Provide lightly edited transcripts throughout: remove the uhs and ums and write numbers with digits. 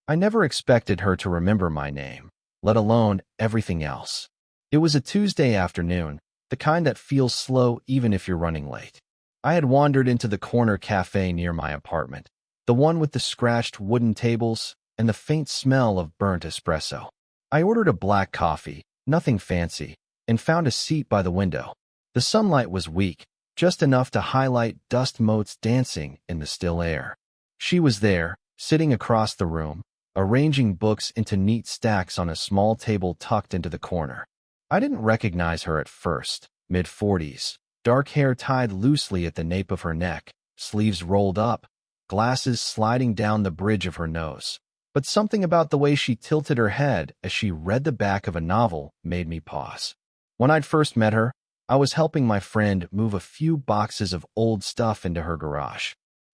I never expected her to remember my name, let alone everything else. It was a Tuesday afternoon, the kind that feels slow even if you're running late. I had wandered into the corner cafe near my apartment, the one with the scratched wooden tables and the faint smell of burnt espresso. I ordered a black coffee, nothing fancy, and found a seat by the window. The sunlight was weak, just enough to highlight dust motes dancing in the still air. She was there, sitting across the room, arranging books into neat stacks on a small table tucked into the corner. I didn't recognize her at first, mid-40s, dark hair tied loosely at the nape of her neck, sleeves rolled up, glasses sliding down the bridge of her nose. But something about the way she tilted her head as she read the back of a novel made me pause. When I'd first met her, I was helping my friend move a few boxes of old stuff into her garage.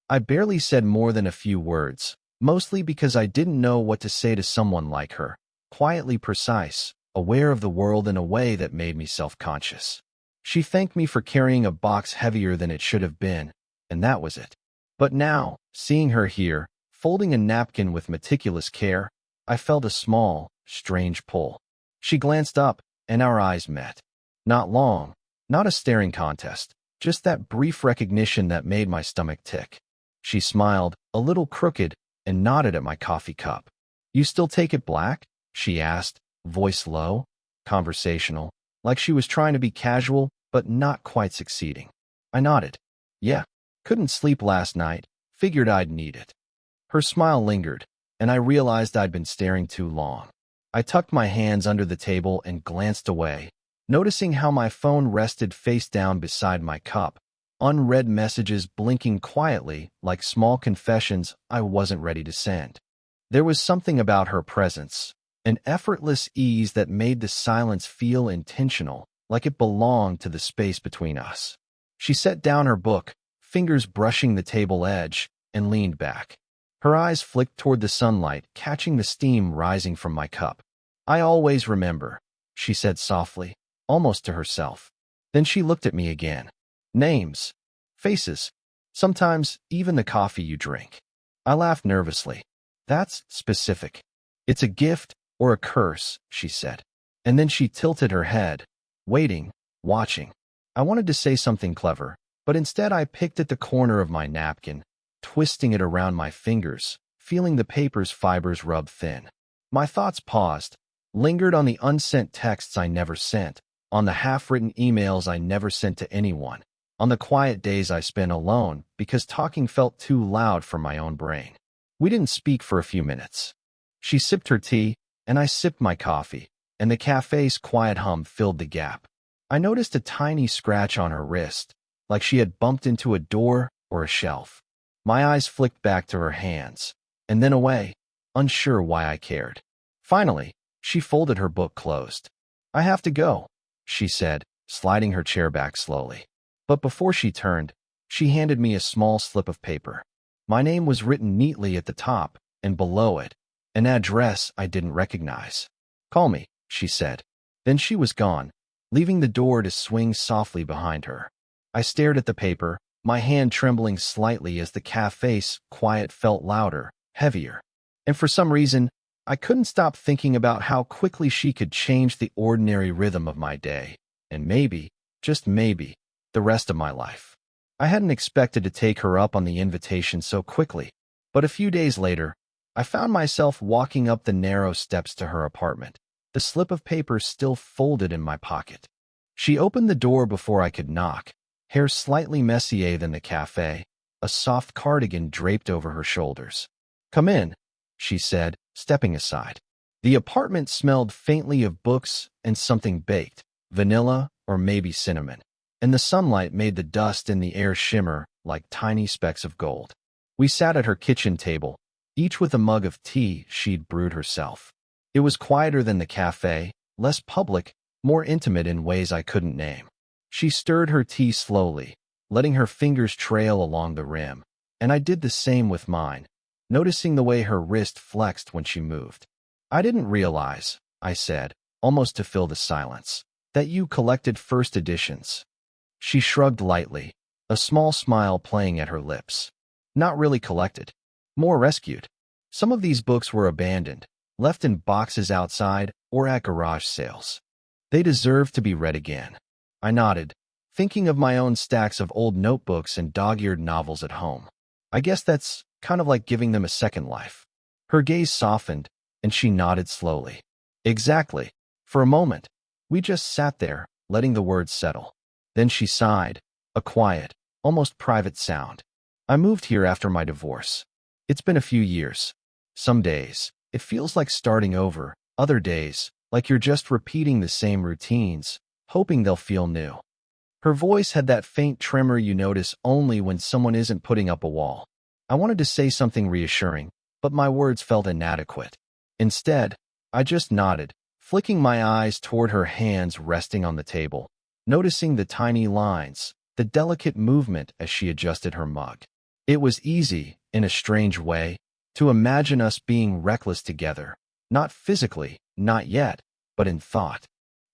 I barely said more than a few words, mostly because I didn't know what to say to someone like her, quietly precise, aware of the world in a way that made me self-conscious. She thanked me for carrying a box heavier than it should have been, and that was it. But now, seeing her here, folding a napkin with meticulous care, I felt a small, strange pull. She glanced up, and our eyes met. Not long, not a staring contest, just that brief recognition that made my stomach tick. She smiled, a little crooked, and nodded at my coffee cup. "You still take it black?" she asked, voice low, conversational, like she was trying to be casual, but not quite succeeding. I nodded. "Yeah, couldn't sleep last night, figured I'd need it." Her smile lingered, and I realized I'd been staring too long. I tucked my hands under the table and glanced away, noticing how my phone rested face down beside my cup, unread messages blinking quietly like small confessions I wasn't ready to send. There was something about her presence, an effortless ease that made the silence feel intentional, like it belonged to the space between us. She set down her book, fingers brushing the table edge, and leaned back. Her eyes flicked toward the sunlight, catching the steam rising from my cup. "I always remember," she said softly, almost to herself. Then she looked at me again. "Names, faces, sometimes even the coffee you drink." I laughed nervously. "That's specific. It's a gift or a curse," she said. And then she tilted her head, waiting, watching. I wanted to say something clever, but instead I picked at the corner of my napkin, twisting it around my fingers, feeling the paper's fibers rub thin. My thoughts paused, lingered on the unsent texts I never sent, on the half-written emails I never sent to anyone, on the quiet days I spent alone because talking felt too loud for my own brain. We didn't speak for a few minutes. She sipped her tea, and I sipped my coffee, and the cafe's quiet hum filled the gap. I noticed a tiny scratch on her wrist, like she had bumped into a door or a shelf. My eyes flicked back to her hands, and then away, unsure why I cared. Finally, she folded her book closed. "I have to go," she said, sliding her chair back slowly. But before she turned, she handed me a small slip of paper. My name was written neatly at the top, and below it, an address I didn't recognize. "Call me," she said. Then she was gone, leaving the door to swing softly behind her. I stared at the paper, my hand trembling slightly as the cafe's quiet felt louder, heavier. And for some reason, I couldn't stop thinking about how quickly she could change the ordinary rhythm of my day, and maybe, just maybe, the rest of my life. I hadn't expected to take her up on the invitation so quickly, but a few days later, I found myself walking up the narrow steps to her apartment, the slip of paper still folded in my pocket. She opened the door before I could knock, hair slightly messier than the cafe, a soft cardigan draped over her shoulders. "Come in," she said, stepping aside. The apartment smelled faintly of books and something baked, vanilla or maybe cinnamon, and the sunlight made the dust in the air shimmer like tiny specks of gold. We sat at her kitchen table, each with a mug of tea she'd brewed herself. It was quieter than the cafe, less public, more intimate in ways I couldn't name. She stirred her tea slowly, letting her fingers trail along the rim, and I did the same with mine, noticing the way her wrist flexed when she moved. "I didn't realize," I said, almost to fill the silence, "that you collected first editions." She shrugged lightly, a small smile playing at her lips. "Not really collected. More rescued." Some of these books were abandoned, left in boxes outside or at garage sales. They deserved to be read again. I nodded, thinking of my own stacks of old notebooks and dog-eared novels at home. I guess that's kind of like giving them a second life. Her gaze softened, and she nodded slowly. Exactly. For a moment, we just sat there, letting the words settle. Then she sighed, a quiet, almost private sound. I moved here after my divorce. It's been a few years. Some days, it feels like starting over. Other days, like you're just repeating the same routines, hoping they'll feel new. Her voice had that faint tremor you notice only when someone isn't putting up a wall. I wanted to say something reassuring, but my words felt inadequate. Instead, I just nodded, flicking my eyes toward her hands resting on the table, noticing the tiny lines, the delicate movement as she adjusted her mug. It was easy, in a strange way, to imagine us being reckless together, not physically, not yet, but in thought.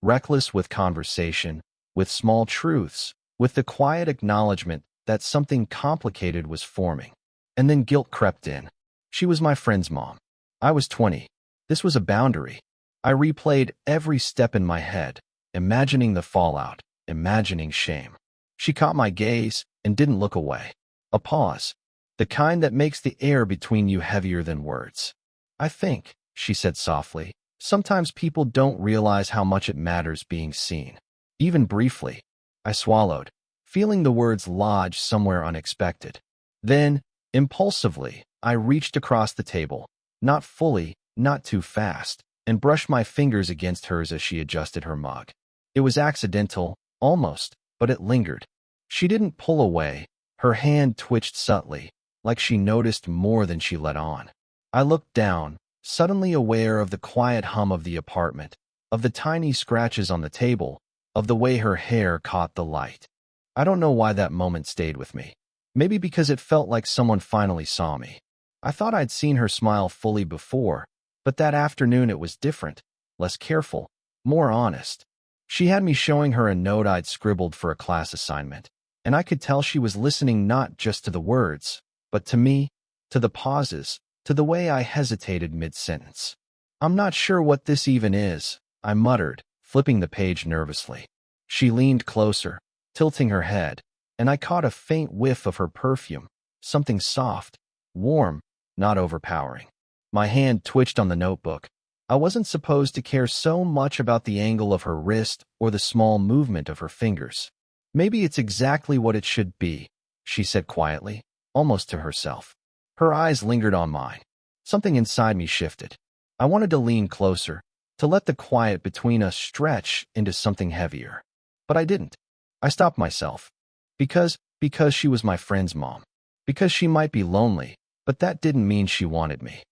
Reckless with conversation, with small truths, with the quiet acknowledgement that something complicated was forming. And then guilt crept in. She was my friend's mom. I was 20. This was a boundary. I replayed every step in my head, imagining the fallout, imagining shame. She caught my gaze and didn't look away. A pause, the kind that makes the air between you heavier than words. I think, she said softly, sometimes people don't realize how much it matters being seen. Even briefly. I swallowed, feeling the words lodge somewhere unexpected. Then, impulsively, I reached across the table, not fully, not too fast, and brushed my fingers against hers as she adjusted her mug. It was accidental, almost, but it lingered. She didn't pull away. Her hand twitched subtly, like she noticed more than she let on. I looked down, suddenly aware of the quiet hum of the apartment, of the tiny scratches on the table, of the way her hair caught the light. I don't know why that moment stayed with me. Maybe because it felt like someone finally saw me. I thought I'd seen her smile fully before, but that afternoon it was different, less careful, more honest. She had me showing her a note I'd scribbled for a class assignment, and I could tell she was listening not just to the words, but to me, to the pauses, to the way I hesitated mid-sentence. "I'm not sure what this even is," I muttered, flipping the page nervously. She leaned closer, tilting her head, and I caught a faint whiff of her perfume, something soft, warm, not overpowering. My hand twitched on the notebook. I wasn't supposed to care so much about the angle of her wrist or the small movement of her fingers. "Maybe it's exactly what it should be," she said quietly, almost to herself. Her eyes lingered on mine. Something inside me shifted. I wanted to lean closer, to let the quiet between us stretch into something heavier. But I didn't. I stopped myself. Because she was my friend's mom. Because she might be lonely, but that didn't mean she wanted me.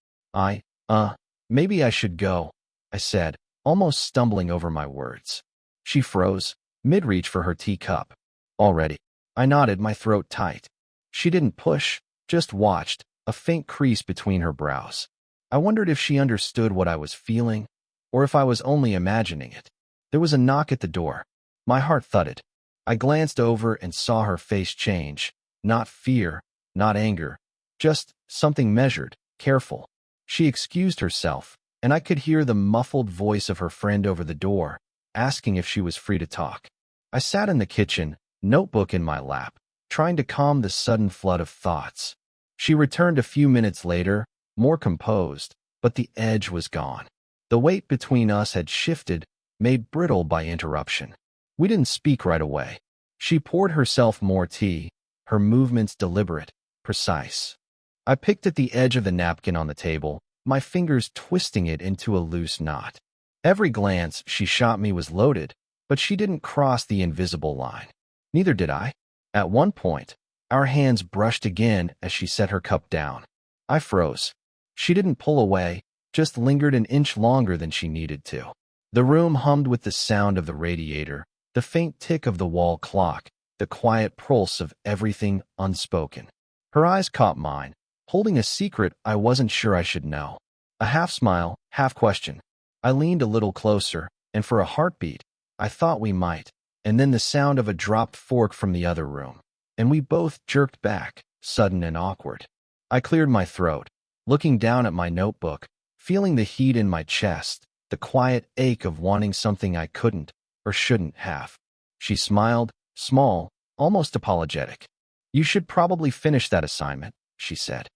Maybe I should go," I said, almost stumbling over my words. She froze, mid-reach for her teacup. "Already?" I nodded, my throat tight. She didn't push, just watched, a faint crease between her brows. I wondered if she understood what I was feeling, or if I was only imagining it. There was a knock at the door. My heart thudded. I glanced over and saw her face change. Not fear, not anger, just something measured, careful. She excused herself, and I could hear the muffled voice of her friend over the door, asking if she was free to talk. I sat in the kitchen, notebook in my lap, trying to calm the sudden flood of thoughts. She returned a few minutes later, more composed, but the edge was gone. The weight between us had shifted, made brittle by interruption. We didn't speak right away. She poured herself more tea, her movements deliberate, precise. I picked at the edge of the napkin on the table, my fingers twisting it into a loose knot. Every glance she shot me was loaded, but she didn't cross the invisible line. Neither did I. At one point, our hands brushed again as she set her cup down. I froze. She didn't pull away, just lingered an inch longer than she needed to. The room hummed with the sound of the radiator, the faint tick of the wall clock, the quiet pulse of everything unspoken. Her eyes caught mine, holding a secret I wasn't sure I should know. A half smile, half question. I leaned a little closer, and for a heartbeat, I thought we might, and then the sound of a dropped fork from the other room, and we both jerked back, sudden and awkward. I cleared my throat. looking down at my notebook, feeling the heat in my chest, the quiet ache of wanting something I couldn't or shouldn't have. She smiled, small, almost apologetic. "You should probably finish that assignment," she said.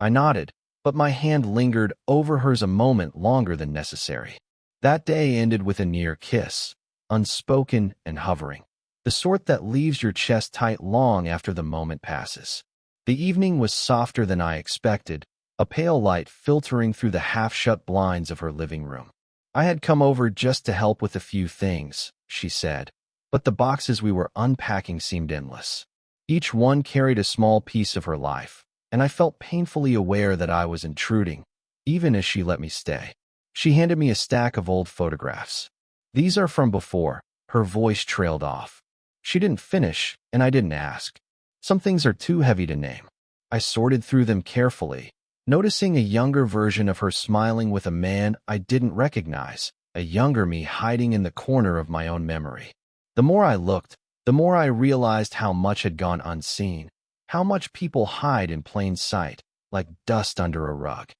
I nodded, but my hand lingered over hers a moment longer than necessary. That day ended with a near kiss, unspoken and hovering, the sort that leaves your chest tight long after the moment passes. The evening was softer than I expected, a pale light filtering through the half-shut blinds of her living room. "I had come over just to help with a few things," she said, but the boxes we were unpacking seemed endless. Each one carried a small piece of her life, and I felt painfully aware that I was intruding, even as she let me stay. She handed me a stack of old photographs. "These are from before." Her voice trailed off. She didn't finish, and I didn't ask. Some things are too heavy to name. I sorted through them carefully, noticing a younger version of her smiling with a man I didn't recognize, a younger me hiding in the corner of my own memory. The more I looked, the more I realized how much had gone unseen, how much people hide in plain sight, like dust under a rug.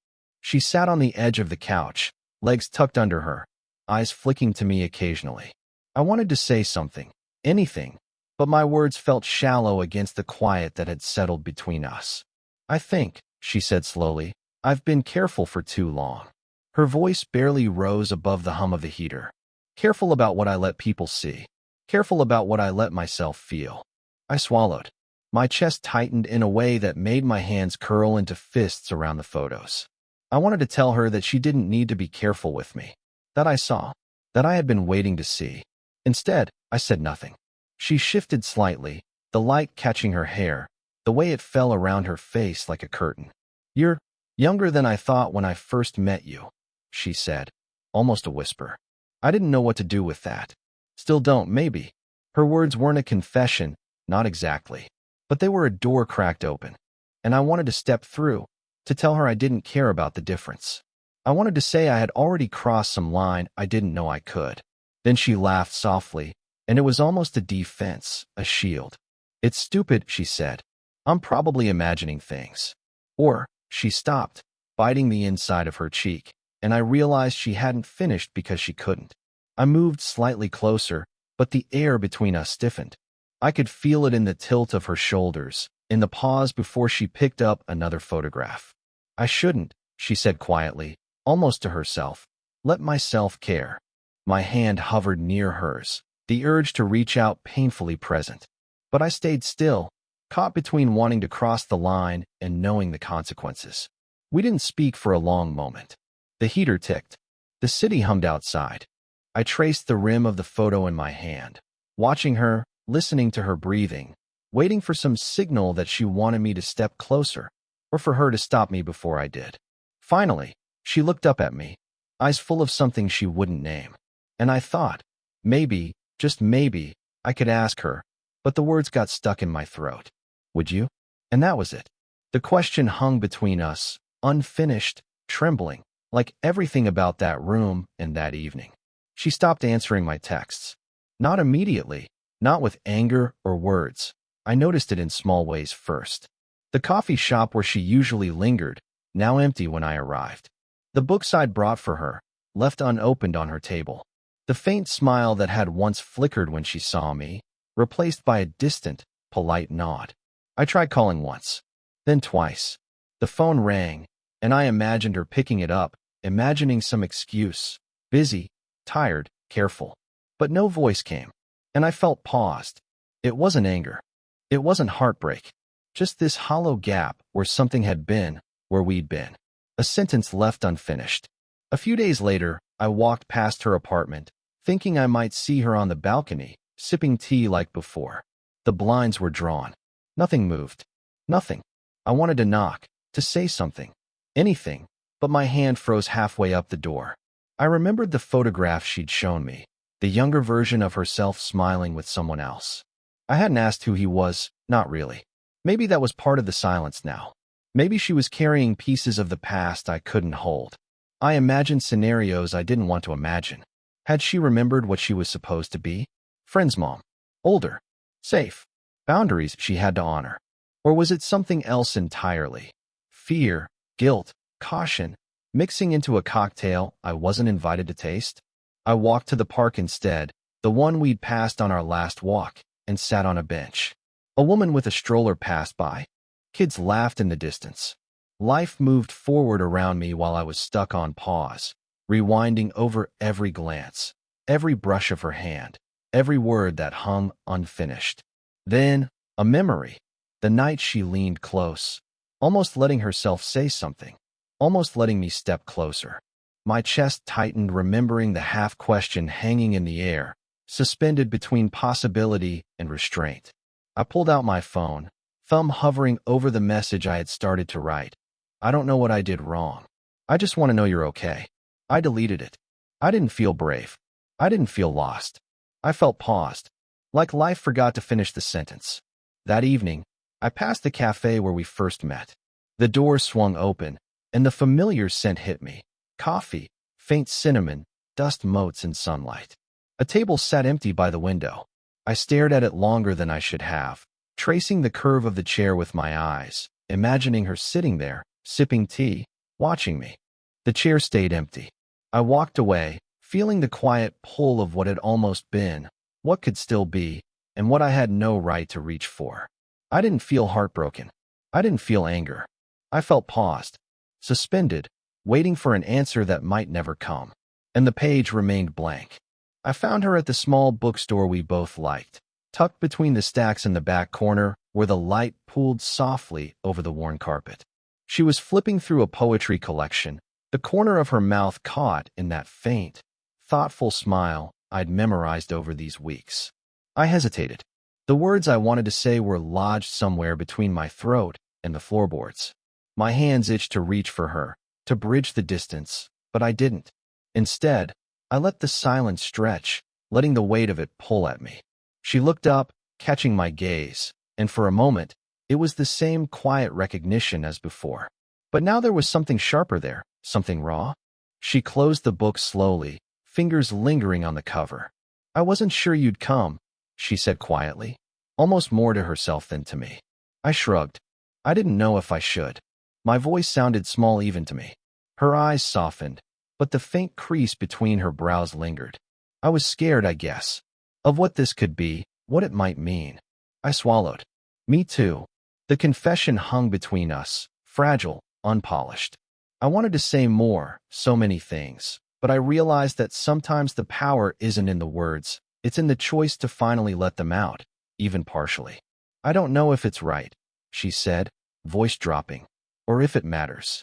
She sat on the edge of the couch, legs tucked under her, eyes flicking to me occasionally. I wanted to say something, anything, but my words felt shallow against the quiet that had settled between us. "I think," she said slowly, "I've been careful for too long." Her voice barely rose above the hum of the heater. "Careful about what I let people see. Careful about what I let myself feel." I swallowed. My chest tightened in a way that made my hands curl into fists around the photos. I wanted to tell her that she didn't need to be careful with me, that I saw, that I had been waiting to see. Instead, I said nothing. She shifted slightly, the light catching her hair, the way it fell around her face like a curtain. "You're younger than I thought when I first met you," she said, almost a whisper. I didn't know what to do with that. Still don't, maybe. Her words weren't a confession, not exactly. But they were a door cracked open, and I wanted to step through, to tell her I didn't care about the difference. I wanted to say I had already crossed some line I didn't know I could. Then she laughed softly, and it was almost a defense, a shield. "It's stupid," she said. "I'm probably imagining things." Or, she stopped, biting the inside of her cheek, and I realized she hadn't finished because she couldn't. I moved slightly closer, but the air between us stiffened. I could feel it in the tilt of her shoulders, in the pause before she picked up another photograph. "I shouldn't," she said quietly, almost to herself, "let myself care." My hand hovered near hers, the urge to reach out painfully present. But I stayed still, caught between wanting to cross the line and knowing the consequences. We didn't speak for a long moment. The heater ticked. The city hummed outside. I traced the rim of the photo in my hand, watching her, listening to her breathing, waiting for some signal that she wanted me to step closer, or for her to stop me before I did. Finally, she looked up at me, eyes full of something she wouldn't name. And I thought, maybe, just maybe, I could ask her, but the words got stuck in my throat. "Would you?" And that was it. The question hung between us, unfinished, trembling, like everything about that room and that evening. She stopped answering my texts. Not immediately, not with anger or words. I noticed it in small ways first. The coffee shop where she usually lingered, now empty when I arrived. The books I'd brought for her, left unopened on her table. The faint smile that had once flickered when she saw me, replaced by a distant, polite nod. I tried calling once, then twice. The phone rang, and I imagined her picking it up, imagining some excuse. Busy, tired, careful. But no voice came, and I felt paused. It wasn't anger. It wasn't heartbreak. Just this hollow gap where something had been, where we'd been. A sentence left unfinished. A few days later, I walked past her apartment, thinking I might see her on the balcony, sipping tea like before. The blinds were drawn. Nothing moved. Nothing. I wanted to knock, to say something. Anything, but my hand froze halfway up the door. I remembered the photograph she'd shown me, the younger version of herself smiling with someone else. I hadn't asked who he was, not really. Maybe that was part of the silence now. Maybe she was carrying pieces of the past I couldn't hold. I imagined scenarios I didn't want to imagine. Had she remembered what she was supposed to be? Friend's mom. Older. Safe. Boundaries she had to honor. Or was it something else entirely? Fear, guilt, caution, mixing into a cocktail I wasn't invited to taste. I walked to the park instead, the one we'd passed on our last walk, and sat on a bench. A woman with a stroller passed by. Kids laughed in the distance. Life moved forward around me while I was stuck on pause, rewinding over every glance, every brush of her hand, every word that hung unfinished. Then, a memory. The night she leaned close, almost letting herself say something, almost letting me step closer. My chest tightened, remembering the half-question hanging in the air, suspended between possibility and restraint. I pulled out my phone, thumb hovering over the message I had started to write. I don't know what I did wrong. I just want to know you're okay. I deleted it. I didn't feel brave. I didn't feel lost. I felt paused, like life forgot to finish the sentence. That evening, I passed the cafe where we first met. The door swung open, and the familiar scent hit me. Coffee, faint cinnamon, dust motes in sunlight. A table sat empty by the window. I stared at it longer than I should have, tracing the curve of the chair with my eyes, imagining her sitting there, sipping tea, watching me. The chair stayed empty. I walked away, feeling the quiet pull of what had almost been, what could still be, and what I had no right to reach for. I didn't feel heartbroken. I didn't feel anger. I felt paused, suspended, waiting for an answer that might never come. And the page remained blank. I found her at the small bookstore we both liked, tucked between the stacks in the back corner where the light pooled softly over the worn carpet. She was flipping through a poetry collection, the corner of her mouth caught in that faint, thoughtful smile I'd memorized over these weeks. I hesitated. The words I wanted to say were lodged somewhere between my throat and the floorboards. My hands itched to reach for her, to bridge the distance, but I didn't. Instead, I let the silence stretch, letting the weight of it pull at me. She looked up, catching my gaze, and for a moment, it was the same quiet recognition as before. But now there was something sharper there, something raw. She closed the book slowly, fingers lingering on the cover. "I wasn't sure you'd come," she said quietly, almost more to herself than to me. I shrugged. I didn't know if I should. My voice sounded small even to me. Her eyes softened, but the faint crease between her brows lingered. I was scared, I guess, of what this could be, what it might mean. I swallowed. Me too. The confession hung between us, fragile, unpolished. I wanted to say more, so many things, but I realized that sometimes the power isn't in the words, it's in the choice to finally let them out, even partially. "I don't know if it's right," she said, voice dropping, "or if it matters."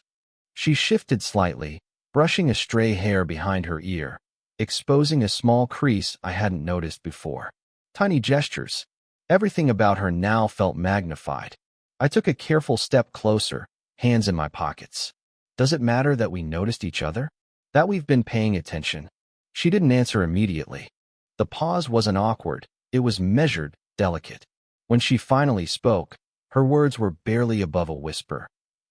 She shifted slightly, brushing a stray hair behind her ear, exposing a small crease I hadn't noticed before. Tiny gestures. Everything about her now felt magnified. I took a careful step closer, hands in my pockets. "Does it matter that we noticed each other? That we've been paying attention?" She didn't answer immediately. The pause wasn't awkward, it was measured, delicate. When she finally spoke, her words were barely above a whisper.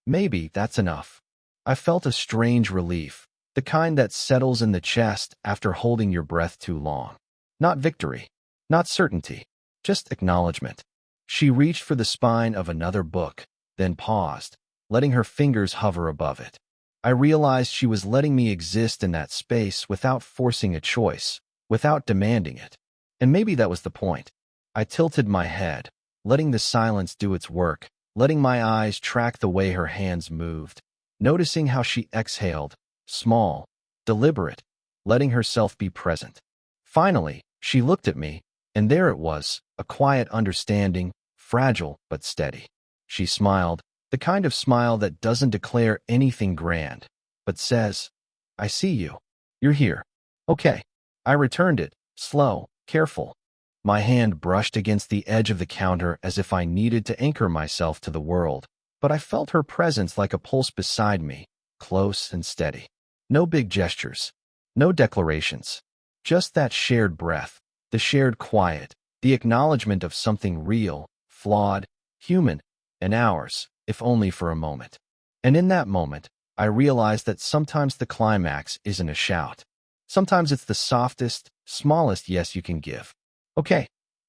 "Maybe that's enough." I felt a strange relief, the kind that settles in the chest after holding your breath too long. Not victory, not certainty, just acknowledgement. She reached for the spine of another book, then paused, letting her fingers hover above it. I realized she was letting me exist in that space without forcing a choice, without demanding it. And maybe that was the point. I tilted my head, letting the silence do its work, letting my eyes track the way her hands moved, noticing how she exhaled, small, deliberate, letting herself be present. Finally, she looked at me, and there it was, a quiet understanding, fragile but steady. She smiled, the kind of smile that doesn't declare anything grand, but says, "I see you. You're here." "Okay." I returned it, slow, careful. My hand brushed against the edge of the counter as if I needed to anchor myself to the world, but I felt her presence like a pulse beside me, close and steady. No big gestures, no declarations, just that shared breath, the shared quiet, the acknowledgement of something real, flawed, human, and ours, if only for a moment. And in that moment, I realized that sometimes the climax isn't a shout. Sometimes it's the softest, smallest yes you can give. "Okay,"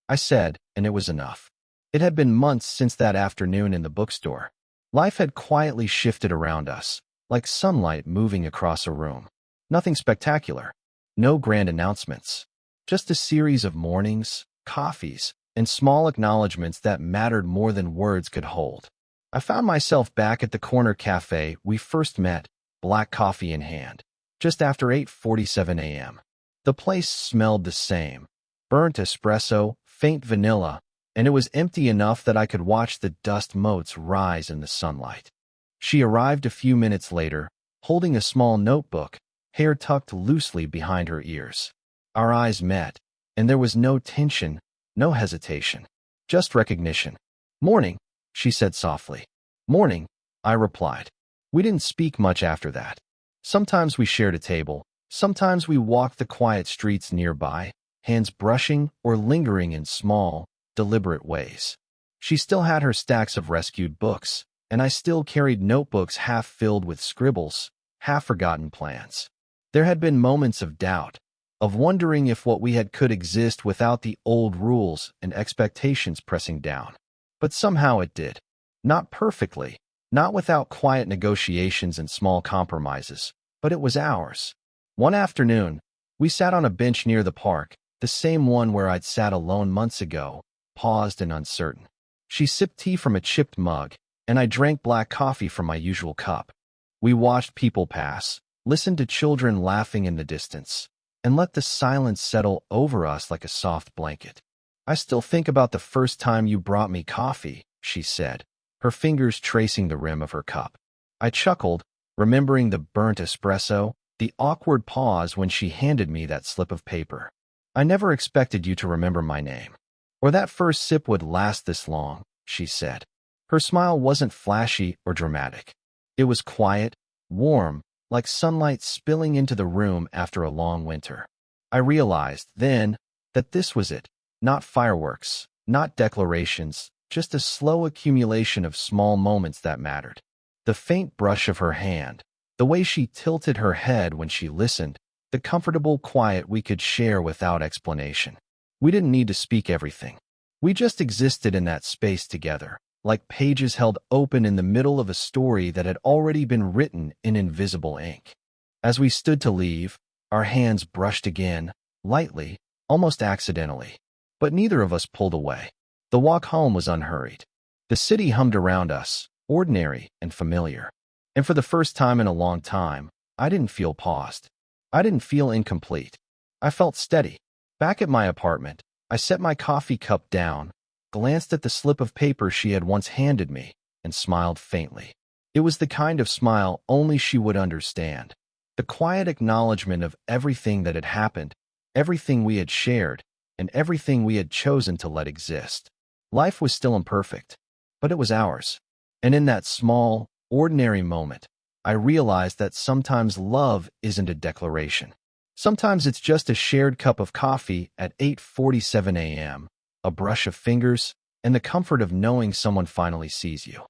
I said, and it was enough. It had been months since that afternoon in the bookstore. Life had quietly shifted around us, like sunlight moving across a room. Nothing spectacular. No grand announcements. Just a series of mornings, coffees, and small acknowledgments that mattered more than words could hold. I found myself back at the corner cafe we first met, black coffee in hand, just after 8:47 a.m. The place smelled the same. Burnt espresso, faint vanilla, and it was empty enough that I could watch the dust motes rise in the sunlight. She arrived a few minutes later, holding a small notebook, hair tucked loosely behind her ears. Our eyes met, and there was no tension, no hesitation, just recognition. "Morning," she said softly. "Morning," I replied. We didn't speak much after that. Sometimes we shared a table, sometimes we walked the quiet streets nearby, hands brushing or lingering in small, deliberate ways. She still had her stacks of rescued books, and I still carried notebooks half filled with scribbles, half forgotten plans. There had been moments of doubt, of wondering if what we had could exist without the old rules and expectations pressing down. But somehow it did. Not perfectly, not without quiet negotiations and small compromises, but it was ours. One afternoon, we sat on a bench near the park, the same one where I'd sat alone months ago, paused and uncertain. She sipped tea from a chipped mug, and I drank black coffee from my usual cup. We watched people pass, listened to children laughing in the distance, and let the silence settle over us like a soft blanket. "I still think about the first time you brought me coffee," she said, her fingers tracing the rim of her cup. I chuckled, remembering the burnt espresso, the awkward pause when she handed me that slip of paper. "I never expected you to remember my name, or that first sip would last this long," she said. Her smile wasn't flashy or dramatic. It was quiet, warm, like sunlight spilling into the room after a long winter. I realized then that this was it, not fireworks, not declarations, just a slow accumulation of small moments that mattered. The faint brush of her hand, the way she tilted her head when she listened, the comfortable quiet we could share without explanation. We didn't need to speak everything. We just existed in that space together, like pages held open in the middle of a story that had already been written in invisible ink. As we stood to leave, our hands brushed again, lightly, almost accidentally. But neither of us pulled away. The walk home was unhurried. The city hummed around us, ordinary and familiar. And for the first time in a long time, I didn't feel paused. I didn't feel incomplete. I felt steady. Back at my apartment, I set my coffee cup down, glanced at the slip of paper she had once handed me, and smiled faintly. It was the kind of smile only she would understand. The quiet acknowledgement of everything that had happened, everything we had shared, and everything we had chosen to let exist. Life was still imperfect, but it was ours. And in that small, ordinary moment, I realized that sometimes love isn't a declaration. Sometimes it's just a shared cup of coffee at 8:47 a.m., a brush of fingers, and the comfort of knowing someone finally sees you.